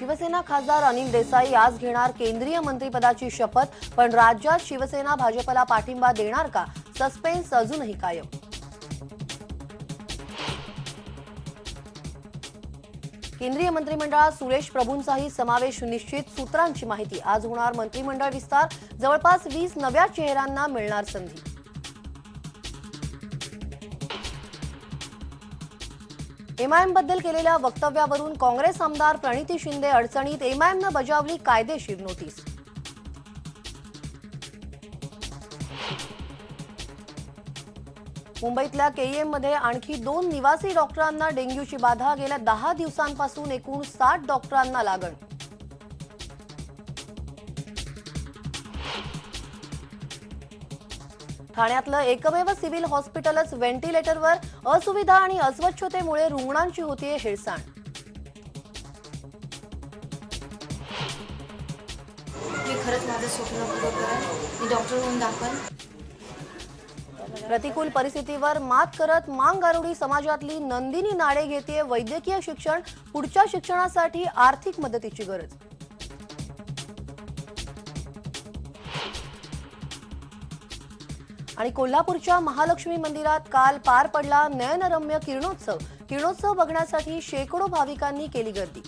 शिवसेना खासदार अनिल देसाई आज घेणार केंद्रीय मंत्रिपदाची शपथ, पण राज्यात शिवसेना भाजपला पाठिंबा देणार का? सस्पेन्स अजूनही कायम. केंद्रीय मंत्रिमंडळात सुरेश प्रभूंचाही समावेश निश्चित. सूत्रांची माहिती, आज होणार मंत्रिमंडळ विस्तार. जवळपास 20 नव्या चेहऱ्यांना मिळणार संधी. एमआयएम बद्दल केलेल्या वक्तव्यावरून काँग्रेस आमदार प्रणिती शिंदे अडचणीत. एमआयएमनं बजावली कायदेशीर नोटीस. मुंबईतल्या केईएममध्ये आणखी 2 निवासी डॉक्टरांना डेंग्यूची बाधा. गेल्या 10 दिवसांपासून एकूण 60 डॉक्टरांना लागण. ठाण्यातलं एकमेव सिव्हिल हॉस्पिटलच व्हेंटिलेटरवर. असुविधा आणि अस्वच्छतेमुळे रुग्णांची होतीये हेळसांड. खरंच माझं स्वप्न पूर्ण करेन, मी डॉक्टर होऊन दाखवेन. प्रतिकूल परिस्थितीवर मात करत मांगारुडी समाजातली नंदिनी नाडे घेतेय वैद्यकीय शिक्षण. पुढच्या शिक्षणासाठी आर्थिक मदतीची गरज. आणि कोल्हापूरच्या महालक्ष्मी मंदिरात काल पार पडला नयनरम्य किरणोत्सव. किरणोत्सव बघण्यासाठी शेकडो भाविकांनी केली गर्दी.